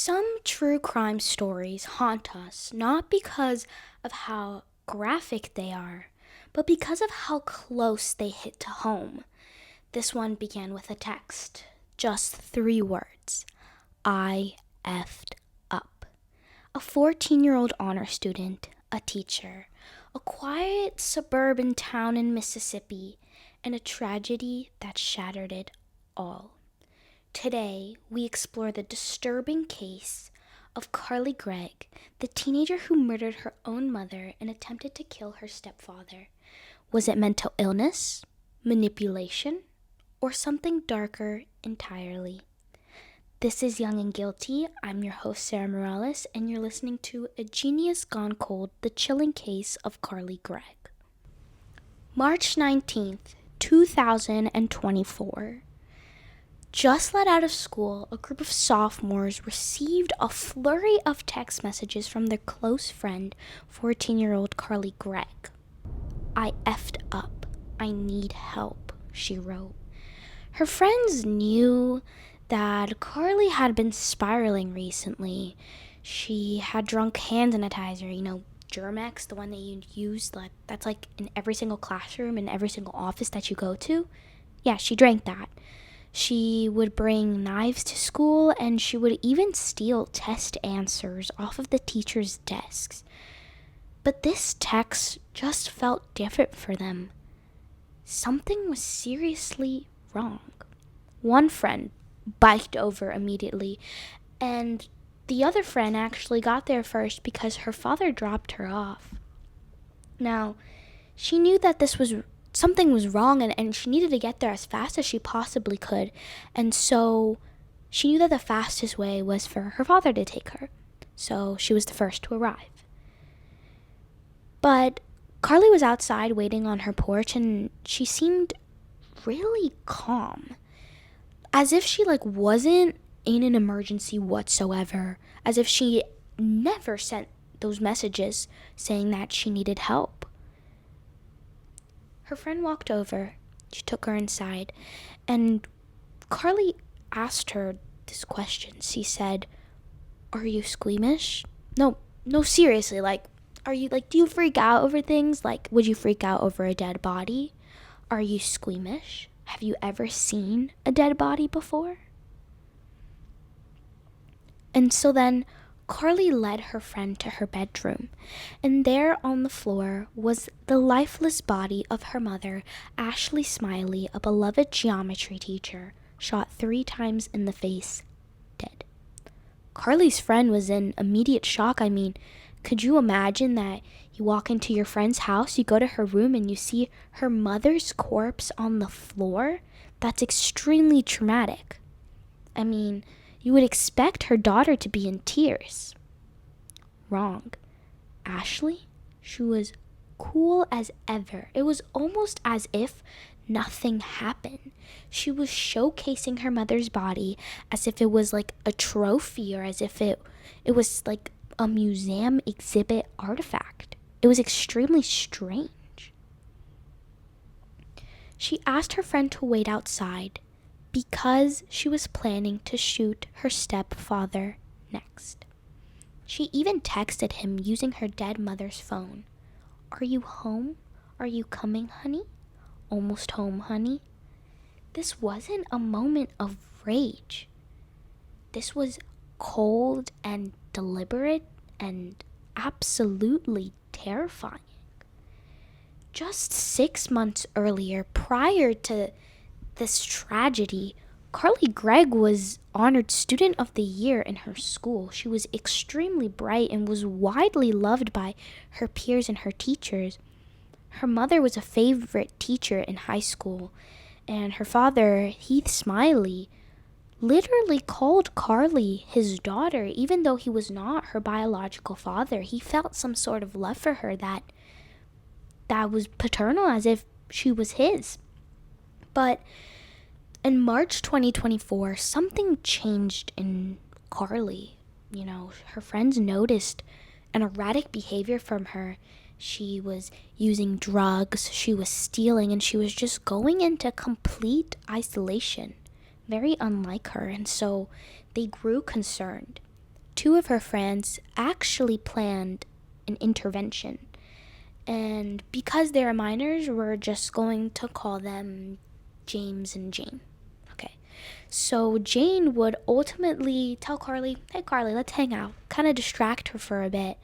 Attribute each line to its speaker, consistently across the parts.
Speaker 1: Some true crime stories haunt us not because of how graphic they are, but because of how close they hit to home. This one began with a text, just 3 words: I effed up. A 14-year-old honor student, a teacher, a quiet suburban town in Mississippi, and a tragedy that shattered it all. Today, we explore the disturbing case of Carly Gregg, the teenager who murdered her own mother and attempted to kill her stepfather. Was it mental illness, manipulation, or something darker entirely? This is Young and Guilty. I'm your host, Sarah Morales, and you're listening to A Genius Gone Cold, the chilling case of Carly Gregg. March 19th, 2024. Just let out of school, a group of sophomores received a flurry of text messages from their close friend, 14-year-old Carly Gregg. I effed up. I need help, she wrote. Her friends knew that Carly had been spiraling recently. She had drunk hand sanitizer, Germ-X, the one that you use, that's like in every single classroom and every single office that you go to. Yeah, she drank that. She would bring knives to school, and she would even steal test answers off of the teachers' desks. But this text just felt different for them. Something was seriously wrong. One friend biked over immediately, and the other friend actually got there first because her father dropped her off. Now, she knew that something was wrong, and she needed to get there as fast as she possibly could. And so she knew that the fastest way was for her father to take her. So she was the first to arrive. But Carly was outside waiting on her porch, and she seemed really calm. As if she wasn't in an emergency whatsoever. As if she never sent those messages saying that she needed help. Her friend walked over, she took her inside, and Carly asked her this question. She said, "Are you squeamish?" No, seriously, do you freak out over things? Would you freak out over a dead body? Are you squeamish? Have you ever seen a dead body before? And so then Carly led her friend to her bedroom, and there on the floor was the lifeless body of her mother, Ashley Smiley, a beloved geometry teacher, shot 3 times in the face, dead. Carly's friend was in immediate shock. Could you imagine that you walk into your friend's house, you go to her room, and you see her mother's corpse on the floor? That's extremely traumatic. You would expect her daughter to be in tears. Wrong. Ashley, she was cool as ever. It was almost as if nothing happened. She was showcasing her mother's body as if it was like a trophy, or as if it was like a museum exhibit artifact. It was extremely strange. She asked her friend to wait outside, because she was planning to shoot her stepfather next. She even texted him using her dead mother's phone. "Are you home? Are you coming, honey? Almost home, honey." This wasn't a moment of rage. This was cold and deliberate and absolutely terrifying. Just 6 months earlier, prior to this tragedy, Carly Gregg was honored Student of the Year in her school. She was extremely bright and was widely loved by her peers and her teachers. Her mother was a favorite teacher in high school, and her father, Heath Smiley, literally called Carly his daughter, even though he was not her biological father. He felt some sort of love for her that was paternal, as if she was his. But in March 2024, something changed in Carly. Her friends noticed an erratic behavior from her. She was using drugs, she was stealing, and she was just going into complete isolation. Very unlike her, and so they grew concerned. two of her friends actually planned an intervention. And because they're minors, we're just going to call them James and Jane. Okay. So Jane would ultimately tell Carly, hey Carly, let's hang out. Kind of distract her for a bit.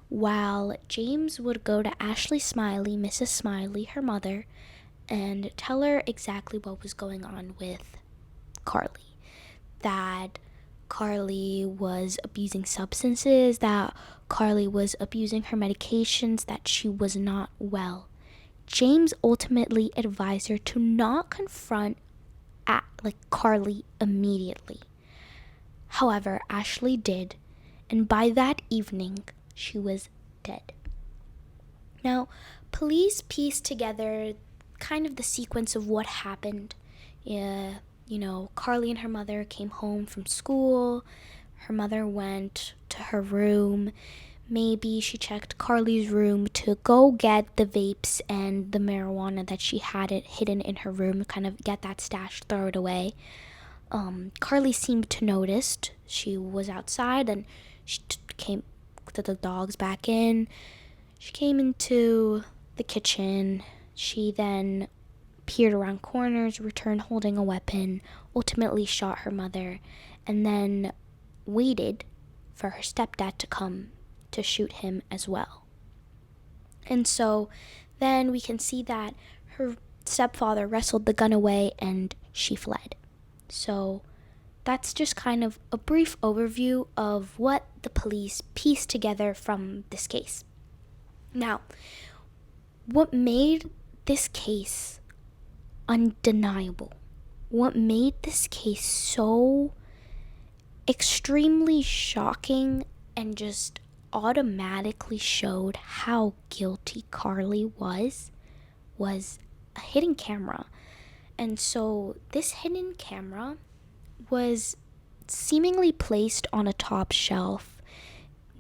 Speaker 1: While James would go to Ashley Smiley, Mrs. Smiley, her mother, and tell her exactly what was going on with Carly. That Carly was abusing substances, that Carly was abusing her medications, that she was not well. James ultimately advised her to not confront Carly immediately. However, Ashley did, and by that evening, she was dead. Now, police pieced together kind of the sequence of what happened. Carly and her mother came home from school. Her mother went to her room. Maybe she checked Carly's room to go get the vapes and the marijuana that she had it hidden in her room, kind of get that stash, throw it away. Carly seemed to notice. She was outside and she came with the dogs back in. She came into the kitchen. She then peered around corners, returned holding a weapon, ultimately shot her mother, and then waited for her stepdad to come to shoot him as well. And so then we can see that her stepfather wrestled the gun away and she fled. So that's just kind of a brief overview of what the police pieced together from this case. Now, what made this case undeniable, what made this case so extremely shocking and just automatically showed how guilty Carly was a hidden camera. And so this hidden camera was seemingly placed on a top shelf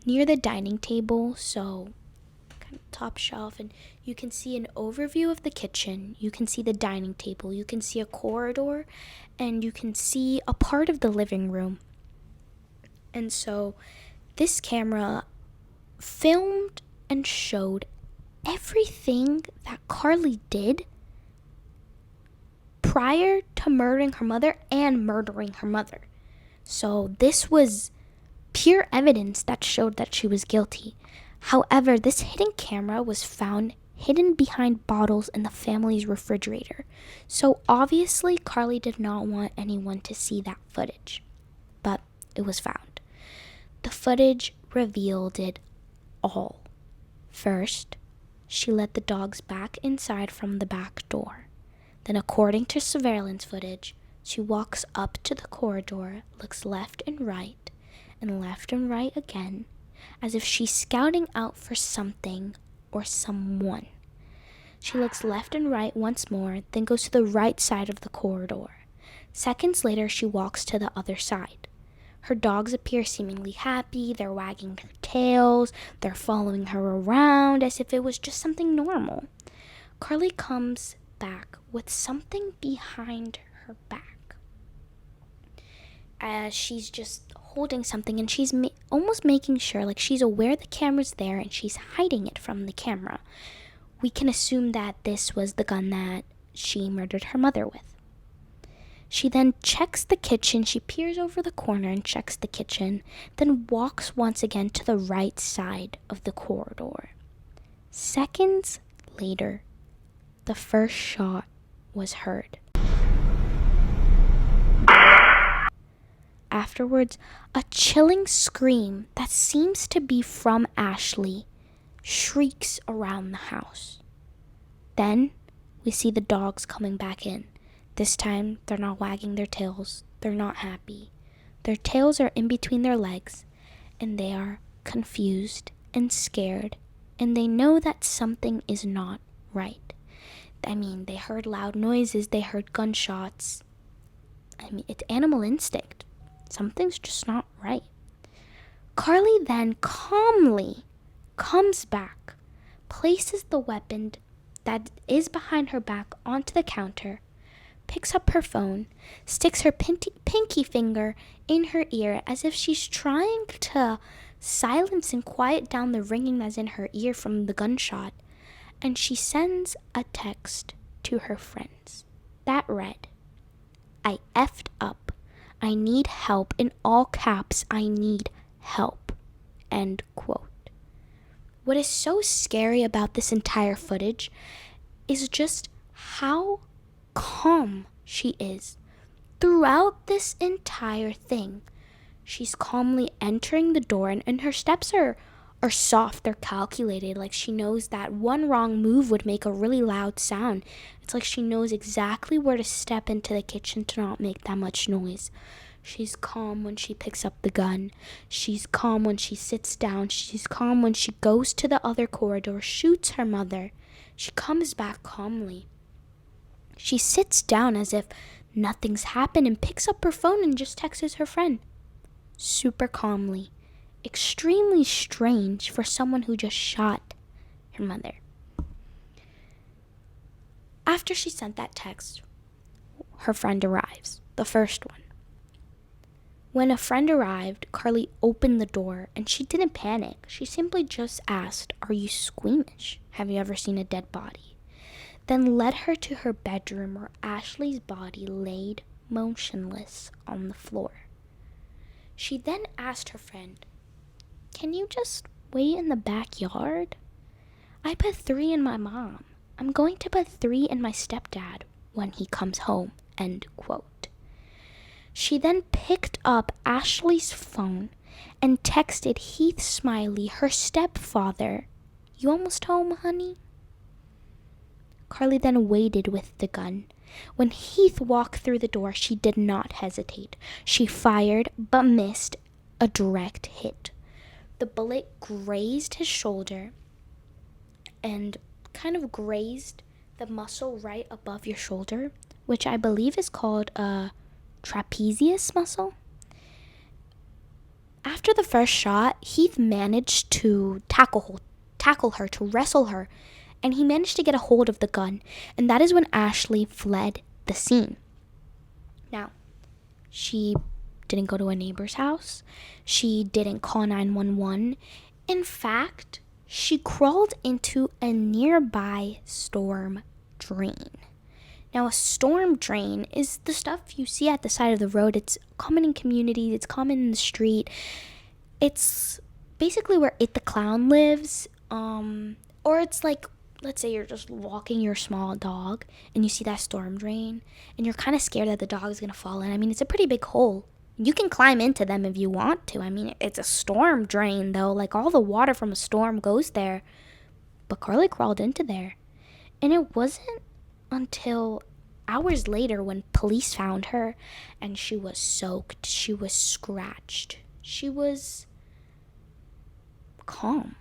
Speaker 1: near the dining table, so kind of top shelf, and you can see an overview of the kitchen, you can see the dining table, you can see a corridor, and you can see a part of the living room. And so this camera filmed and showed everything that Carly did prior to murdering her mother and murdering her mother. So this was pure evidence that showed that she was guilty. However, this hidden camera was found hidden behind bottles in the family's refrigerator. So obviously, Carly did not want anyone to see that footage, but it was found. The footage revealed it all. First, she let the dogs back inside from the back door. Then, according to surveillance footage, she walks up to the corridor, looks left and right again, as if she's scouting out for something or someone. She looks left and right once more, then goes to the right side of the corridor. Seconds later, she walks to the other side. Her dogs appear seemingly happy, they're wagging their tails, they're following her around as if it was just something normal. Carly comes back with something behind her back. As she's just holding something and she's almost making sure, like she's aware the camera's there and she's hiding it from the camera. We can assume that this was the gun that she murdered her mother with. She then checks the kitchen. She peers over the corner and checks the kitchen, then walks once again to the right side of the corridor. Seconds later, the first shot was heard. Afterwards, a chilling scream that seems to be from Ashley shrieks around the house. Then we see the dogs coming back in. This time, they're not wagging their tails. They're not happy. Their tails are in between their legs, and they are confused and scared, and they know that something is not right. I mean, they heard loud noises, they heard gunshots. I mean, it's animal instinct. Something's just not right. Carly then calmly comes back, places the weapon that is behind her back onto the counter, picks up her phone, sticks her pinky finger in her ear as if she's trying to silence and quiet down the ringing that's in her ear from the gunshot, and she sends a text to her friends that read, "I effed up. I need help." In all caps, "I need help." End quote. What is so scary about this entire footage is just how calm she is. Throughout this entire thing, she's calmly entering the door, and her steps are soft, they're calculated. Like, she knows that one wrong move would make a really loud sound. It's like she knows exactly where to step into the kitchen to not make that much noise. She's calm when she picks up the gun. She's calm when she sits down. She's calm when she goes to the other corridor, shoots her mother. She comes back calmly. She sits down as if nothing's happened and picks up her phone and just texts her friend. Super calmly. Extremely strange for someone who just shot her mother. After she sent that text, her friend arrives, the first one. When a friend arrived, Carly opened the door and she didn't panic. She simply just asked, "Are you squeamish? Have you ever seen a dead body?" Then led her to her bedroom where Ashley's body laid motionless on the floor. She then asked her friend, "Can you just wait in the backyard? I put 3 in my mom. I'm going to put 3 in my stepdad when he comes home." End quote. She then picked up Ashley's phone and texted Heath Smiley, her stepfather, "You almost home, honey?" Carly then waited with the gun. When Heath walked through the door, she did not hesitate. She fired, but missed a direct hit. The bullet grazed his shoulder and kind of grazed the muscle right above your shoulder, which I believe is called a trapezius muscle. After the first shot, Heath managed to tackle her, to wrestle her, and he managed to get a hold of the gun, and that is when Ashley fled the scene. Now, she didn't go to a neighbor's house. She didn't call 911. In fact, she crawled into a nearby storm drain. Now, a storm drain is the stuff you see at the side of the road. It's common in communities. It's common in the street. It's basically where It the Clown lives. Or it's like, let's say you're just walking your small dog and you see that storm drain and you're kind of scared that the dog is going to fall in. I mean, it's a pretty big hole. You can climb into them if you want to. I mean, it's a storm drain, though. Like, all the water from a storm goes there. But Carly crawled into there. And it wasn't until hours later when police found her, and she was soaked, she was scratched, she was calm.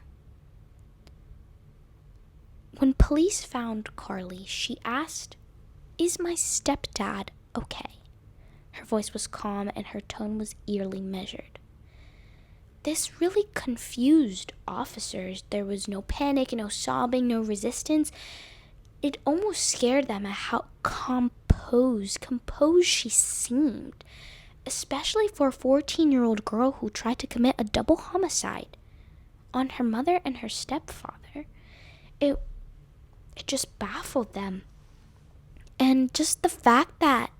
Speaker 1: When police found Carly, she asked, "Is my stepdad okay?" Her voice was calm and her tone was eerily measured. This really confused officers. There was no panic, no sobbing, no resistance. It almost scared them at how composed she seemed, especially for a 14-year-old girl who tried to commit a double homicide on her mother and her stepfather. It just baffled them. And just the fact that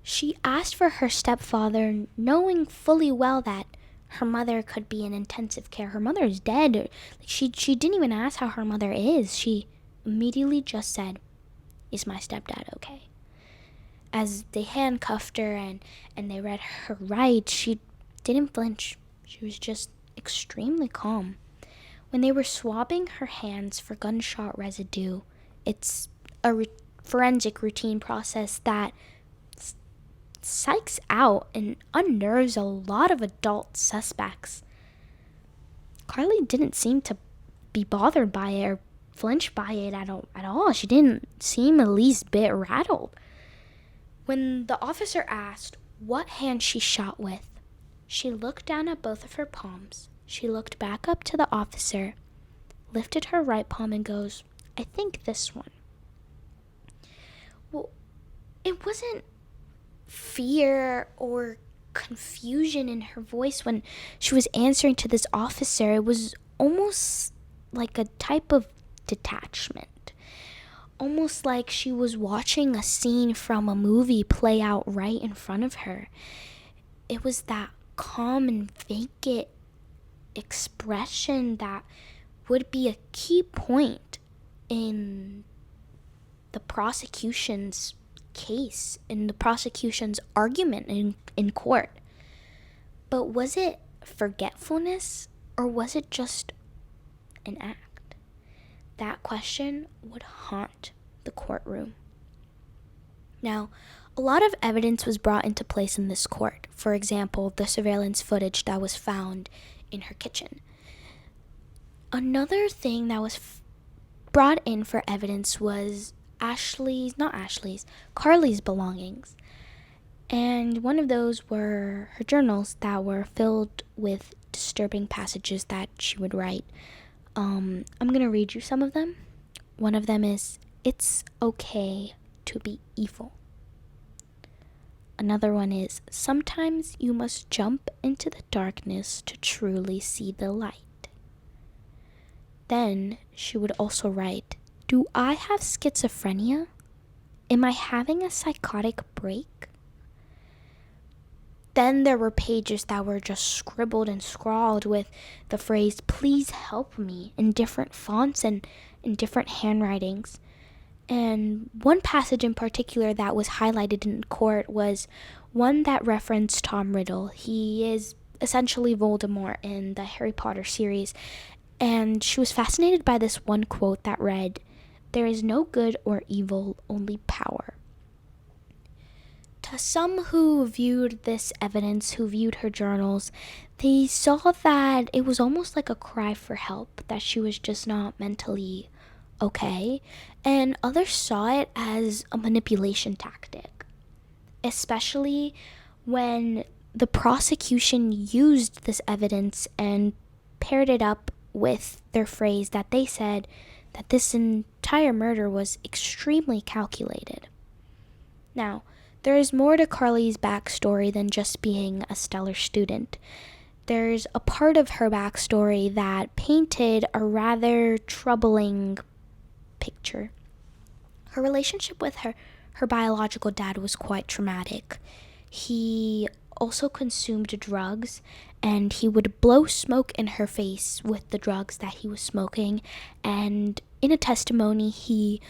Speaker 1: she asked for her stepfather, knowing fully well that her mother could be in intensive care. Her mother is dead. She didn't even ask how her mother is. She immediately just said, "Is my stepdad okay?" As they handcuffed her and they read her rights, she didn't flinch. She was just extremely calm. When they were swabbing her hands for gunshot residue, it's a forensic routine process that psychs out and unnerves a lot of adult suspects. Carly didn't seem to be bothered by it or flinch by it at all. She didn't seem the least bit rattled. When the officer asked what hand she shot with, she looked down at both of her palms. She looked back up to the officer, lifted her right palm and goes, "I think this one." Well, it wasn't fear or confusion in her voice when she was answering to this officer. It was almost like a type of detachment, almost like she was watching a scene from a movie play out right in front of her. It was that calm and vacant expression that would be a key point in the prosecution's case, in the prosecution's argument in court. But was it forgetfulness, or was it just an act? That question would haunt the courtroom. Now, a lot of evidence was brought into place in this court. For example, the surveillance footage that was found in her kitchen. Another thing that was brought in for evidence was Carly's belongings. And one of those were her journals that were filled with disturbing passages that she would write. I'm going to read you some of them. One of them is, "It's okay to be evil." Another one is, "Sometimes you must jump into the darkness to truly see the light." Then she would also write, "Do I have schizophrenia? Am I having a psychotic break?" Then there were pages that were just scribbled and scrawled with the phrase, "Please help me," in different fonts and in different handwritings. And one passage in particular that was highlighted in court was one that referenced Tom Riddle. He is essentially Voldemort in the Harry Potter series. And she was fascinated by this one quote that read, "There is no good or evil, only power." To some who viewed this evidence, who viewed her journals, they saw that it was almost like a cry for help, that she was just not mentally okay. And others saw it as a manipulation tactic, especially when the prosecution used this evidence and paired it up with their phrase that they said that this entire murder was extremely calculated. Now, there is more to Carly's backstory than just being a stellar student. There's a part of her backstory that painted a rather troubling picture. Her relationship with her biological dad was quite traumatic. He also consumed drugs, and he would blow smoke in her face with the drugs that he was smoking. And in a testimony, he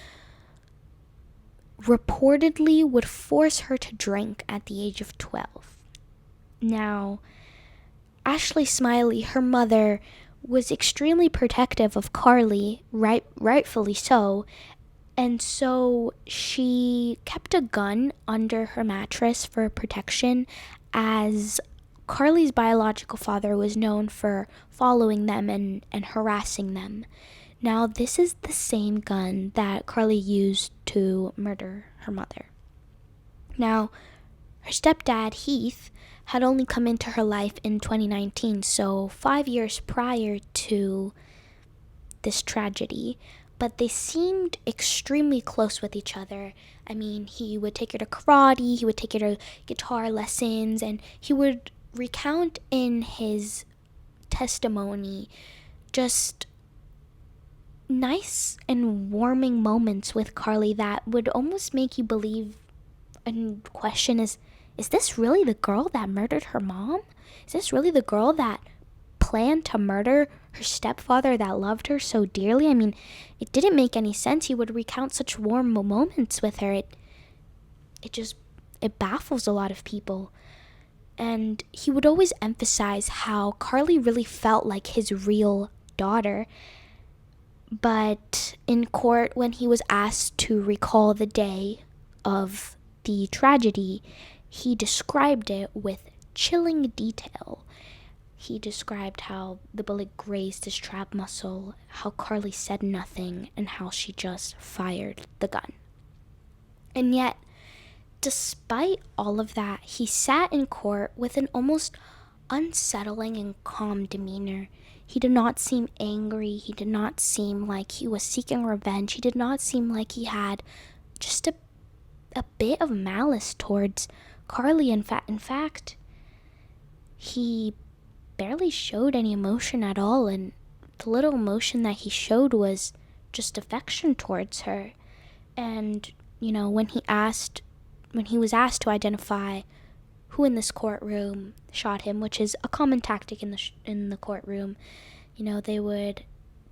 Speaker 1: reportedly would force her to drink at the age of 12. Now, Ashley Smiley, her mother, was extremely protective of Carly, rightfully so, and so she kept a gun under her mattress for protection, as Carly's biological father was known for following them and harassing them. Now, this is the same gun that Carly used to murder her mother. Now, her stepdad, Heath, had only come into her life in 2019, so 5 years prior to this tragedy, but they seemed extremely close with each other. I mean, he would take her to karate, he would take her to guitar lessons, and he would recount in his testimony just nice and warming moments with Carly that would almost make you believe and question, is this really the girl that murdered her mom? Is this really the girl that planned to murder her stepfather that loved her so dearly? I mean, it didn't make any sense. He would recount such warm moments with her. It baffles a lot of people. And he would always emphasize how Carly really felt like his real daughter. But in court, when he was asked to recall the day of the tragedy, he described it with chilling detail. He described how the bullet grazed his trap muscle, how Carly said nothing, and how she just fired the gun. And yet, despite all of that, he sat in court with an almost unsettling and calm demeanor. He did not seem angry. He did not seem like he was seeking revenge. He did not seem like he had just a bit of malice towards Carly. In fact, he barely showed any emotion at all, and the little emotion that he showed was just affection towards her. And, when he was asked to identify who in this courtroom shot him, which is a common tactic in the courtroom, they would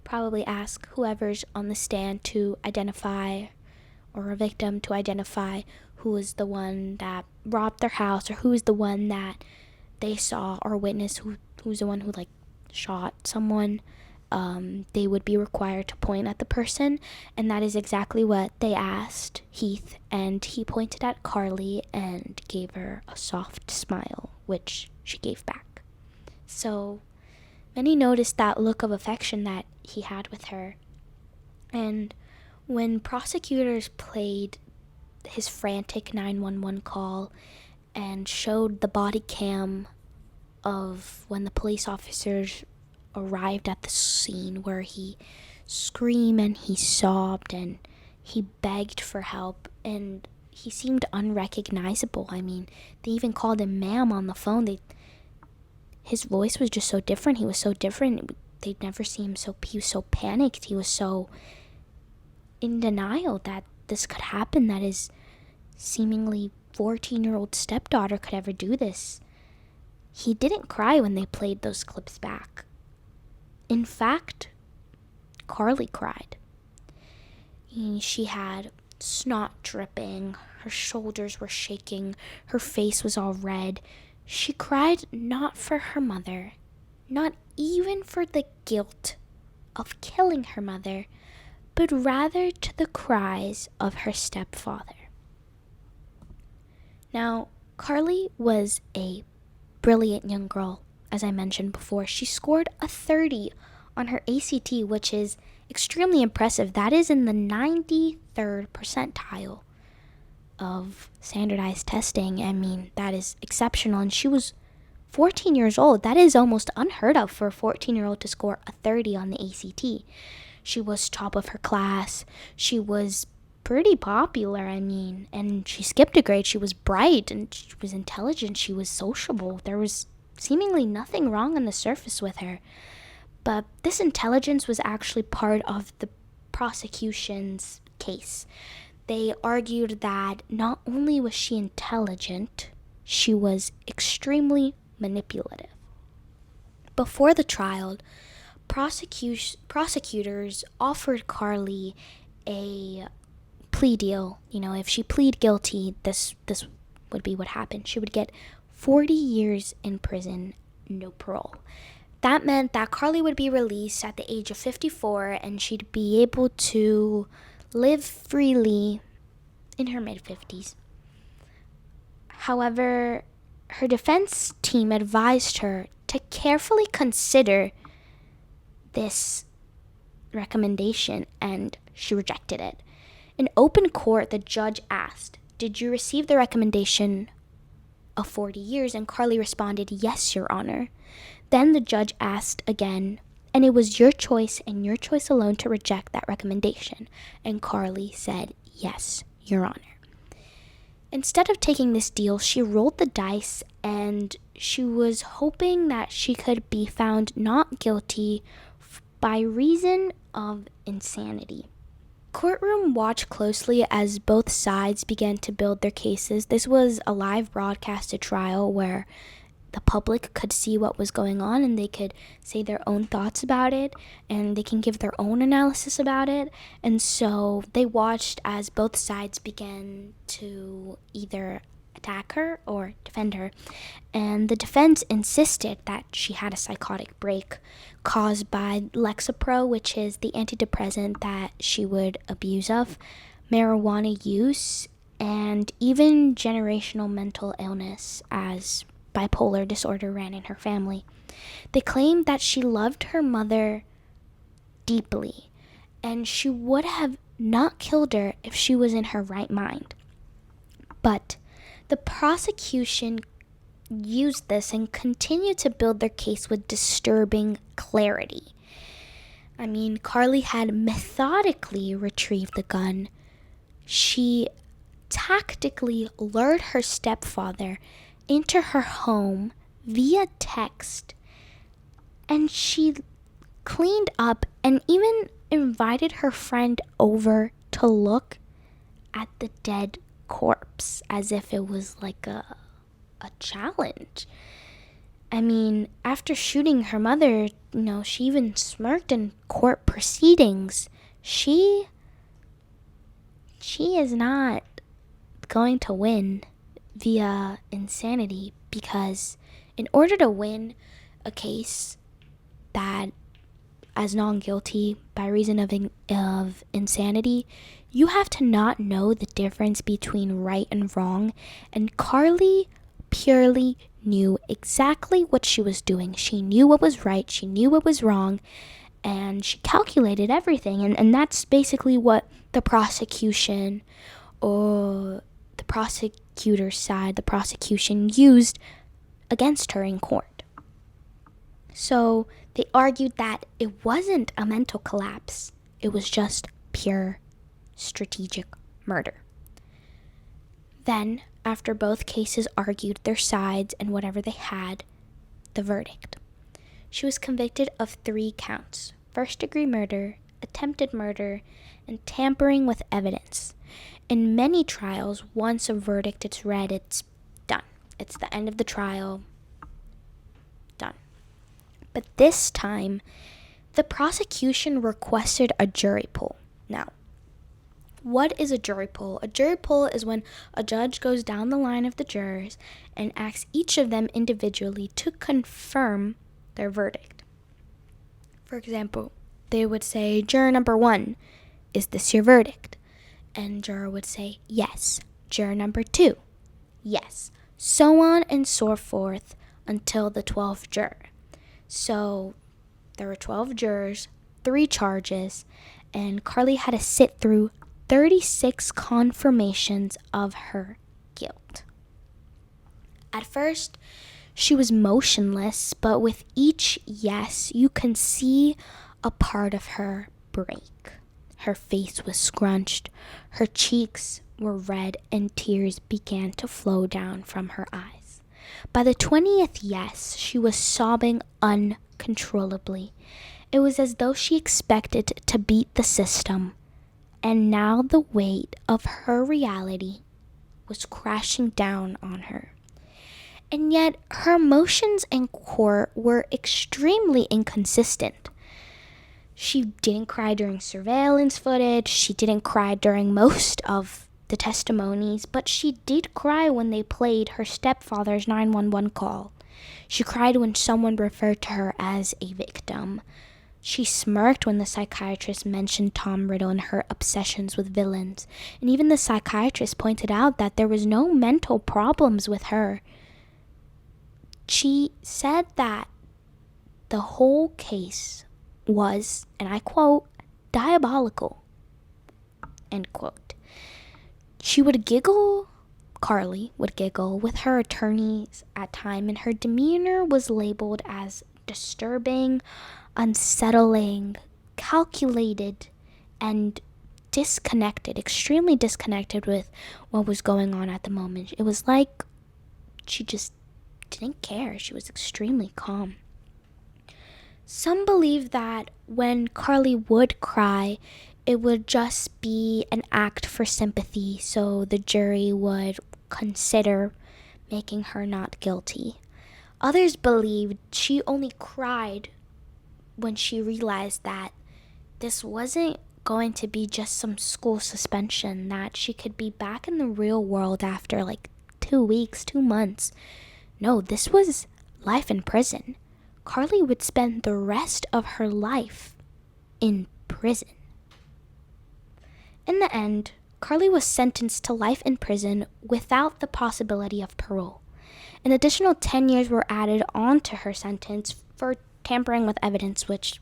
Speaker 1: probably ask whoever's on the stand to identify, or a victim to identify, who was the one that robbed their house, or who was the one that they saw or witnessed, who's the one who shot someone. They would be required to point at the person, and that is exactly what they asked Heath, and he pointed at Carly and gave her a soft smile, which she gave back. So many noticed that look of affection that he had with her, and when prosecutors played his frantic 911 call and showed the body cam of when the police officers arrived at the scene, where he screamed and he sobbed and he begged for help, and he seemed unrecognizable. I mean, they even called him ma'am on the phone. His voice was just so different. He was so different. They'd never seen him he was so panicked. He was so in denial that this could happen, that his seemingly 14-year-old stepdaughter could ever do this. He didn't cry when they played those clips back. In fact, Carly cried. She had snot dripping, her shoulders were shaking, her face was all red. She cried not for her mother, not even for the guilt of killing her mother, but rather to the cries of her stepfather. Now, Carly was a brilliant young girl. As I mentioned before, she scored a 30 on her ACT, which is extremely impressive. That is in the 93rd percentile of standardized testing. I mean, that is exceptional. And she was 14 years old. That is almost unheard of for a 14-year-old to score a 30 on the ACT. She was top of her class. She was pretty popular, and she skipped a grade. She was bright, and she was intelligent. She was sociable. There was seemingly nothing wrong on the surface with her. But this intelligence was actually part of the prosecution's case. They argued that not only was she intelligent, she was extremely manipulative. Before the trial, prosecutors offered Carly a plea deal. If she pleaded guilty, this would be what happened. She would get 40 years in prison, no parole. That meant that Carly would be released at the age of 54, and she'd be able to live freely in her mid-50s. However, her defense team advised her to carefully consider this recommendation, and she rejected it. In open court, the judge asked, "Did you receive the recommendation of 40 years?" And Carly responded, "Yes, Your Honor." Then the judge asked again, "And it was your choice and your choice alone to reject that recommendation?" And Carly said, "Yes, Your Honor." Instead of taking this deal, she rolled the dice, and she was hoping that she could be found not guilty by reason of insanity. Courtroom watched closely as both sides began to build their cases. This was a live broadcasted trial where the public could see what was going on, and they could say their own thoughts about it, and they can give their own analysis about it. And so they watched as both sides began to either attack her or defend her. And the defense insisted that she had a psychotic break caused by Lexapro, which is the antidepressant that she would abuse of, marijuana use, and even generational mental illness, as bipolar disorder ran in her family. They claimed that she loved her mother deeply, and she would have not killed her if she was in her right mind. But the prosecution used this and continued to build their case with disturbing clarity. Carly had methodically retrieved the gun. She tactically lured her stepfather into her home via text, and she cleaned up and even invited her friend over to look at the dead corpse as if it was like a challenge. I mean, after shooting her mother, she even smirked in court proceedings. She is not going to win via insanity, because in order to win a case that as non-guilty by reason of insanity, you have to not know the difference between right and wrong. And Carly purely knew exactly what she was doing. She knew what was right, she knew what was wrong, and she calculated everything. And that's basically what the prosecution, or the prosecutor's side, the prosecution, used against her in court. So they argued that it wasn't a mental collapse, it was just pure strategic murder. Then, after both cases argued their sides and whatever they had, the verdict. She was convicted of 3 counts: first-degree murder, attempted murder, and tampering with evidence. In many trials, once a verdict is read, it's done. It's the end of the trial. Done. But this time, the prosecution requested a jury poll. Now, what is a jury poll? A jury poll is when a judge goes down the line of the jurors and asks each of them individually to confirm their verdict. For example, they would say, juror number 1, is this your verdict? And juror would say, yes. Juror number 2, yes. So on and so forth until the 12th juror. So there were 12 jurors, 3 charges, and Carly had to sit through 36 confirmations of her guilt. At first, she was motionless, but with each yes, you can see a part of her break. Her face was scrunched, her cheeks were red, and tears began to flow down from her eyes. By the 20th yes, she was sobbing uncontrollably. It was as though she expected to beat the system, and now the weight of her reality was crashing down on her. And yet, her emotions in court were extremely inconsistent. She didn't cry during surveillance footage, she didn't cry during most of the testimonies, but she did cry when they played her stepfather's 911 call. She cried when someone referred to her as a victim. She smirked when the psychiatrist mentioned Tom Riddle and her obsessions with villains. And even the psychiatrist pointed out that there was no mental problems with her. She said that the whole case was, and I quote, diabolical, end quote. Carly would giggle with her attorneys at time, and her demeanor was labeled as disturbing, unsettling, calculated, and disconnected, extremely disconnected with what was going on at the moment. It was like she just didn't care. She was extremely calm. Some believe that when Carly would cry, it would just be an act for sympathy, so the jury would consider making her not guilty. Others believed she only cried when she realized that this wasn't going to be just some school suspension, that she could be back in the real world after like 2 weeks, 2 months. No, this was life in prison. Carly would spend the rest of her life in prison. In the end, Carly was sentenced to life in prison without the possibility of parole. An additional 10 years were added onto her sentence for tampering with evidence, which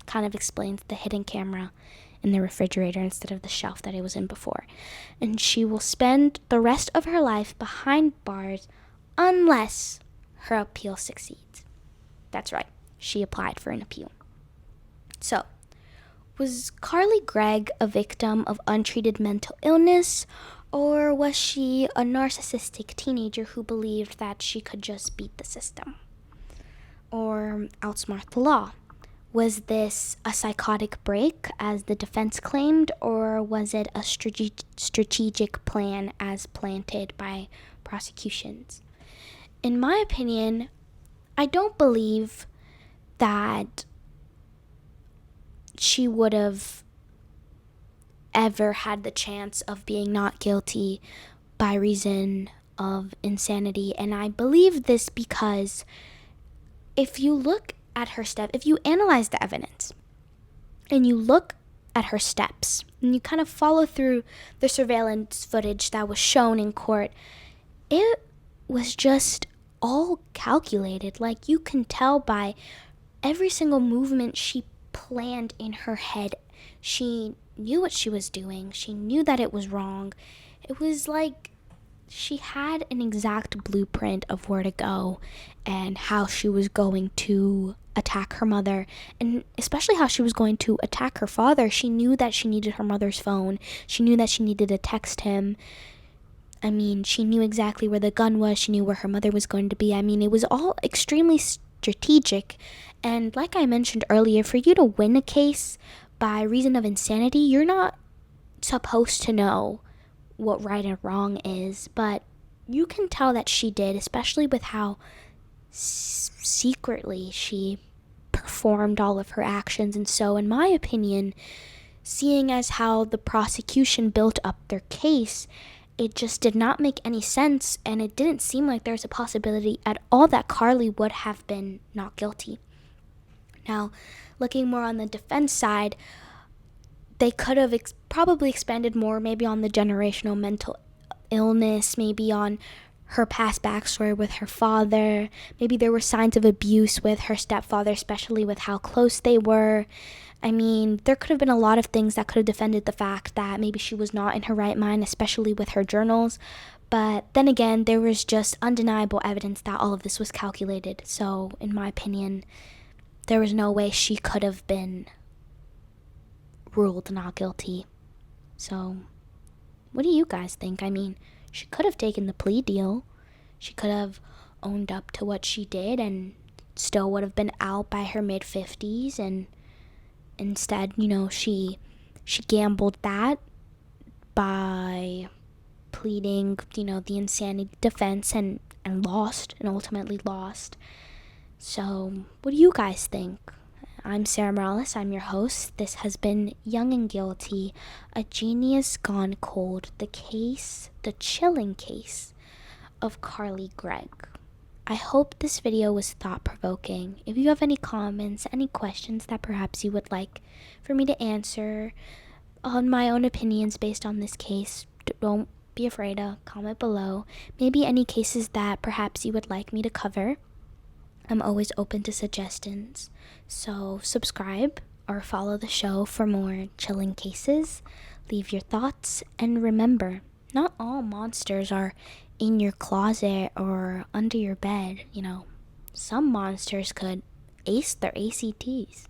Speaker 1: kind of explains the hidden camera in the refrigerator instead of the shelf that it was in before. And she will spend the rest of her life behind bars unless her appeal succeeds. That's right, she applied for an appeal. So, was Carly Gregg a victim of untreated mental illness, Or was she a narcissistic teenager who believed that she could just beat the system or outsmart the law? Was this a psychotic break, as the defense claimed, or was it a strategic plan as planted by prosecutions? In my opinion, I don't believe that she would have ever had the chance of being not guilty by reason of insanity. And I believe this because if you look at her if you analyze the evidence and you look at her steps and you kind of follow through the surveillance footage that was shown in court, it was just all calculated. Like, you can tell by every single movement she planned in her head. She knew what she was doing. She knew that it was wrong. It was like she had an exact blueprint of where to go and how she was going to attack her mother, and especially how she was going to attack her father. She knew that she needed her mother's phone. She knew that she needed to text him. I mean, she knew exactly where the gun was. She knew where her mother was going to be. I mean, it was all extremely strategic. And like I mentioned earlier, for you to win a case by reason of insanity, you're not supposed to know what right and wrong is, but you can tell that she did, especially with how secretly she performed all of her actions. And so, in my opinion, seeing as how the prosecution built up their case, it just did not make any sense, and it didn't seem like there's a possibility at all that Carly would have been not guilty. Now, looking more on the defense side, they could have probably expanded more, maybe on the generational mental illness, maybe on her past backstory with her father. Maybe there were signs of abuse with her stepfather, especially with how close they were. I mean, there could have been a lot of things that could have defended the fact that maybe she was not in her right mind, especially with her journals. But then again, there was just undeniable evidence that all of this was calculated. So, in my opinion, there was no way she could have been ruled not guilty. So, what do you guys think? I mean, she could have taken the plea deal. She could have owned up to what she did and still would have been out by her mid-50s, and instead, she gambled that by pleading, the insanity defense and lost, and ultimately lost. So, what do you guys think? I'm Sarah Morales. I'm your host. This has been Young and Guilty, a genius gone cold, the chilling case of Carly Gregg. I hope this video was thought-provoking. If you have any comments, any questions that perhaps you would like for me to answer on my own opinions based on this case, don't be afraid to comment below. Maybe any cases that perhaps you would like me to cover. I'm always open to suggestions. So subscribe or follow the show for more chilling cases. Leave your thoughts, and remember, not all monsters are in your closet or under your bed. Some monsters could ace their ACTs.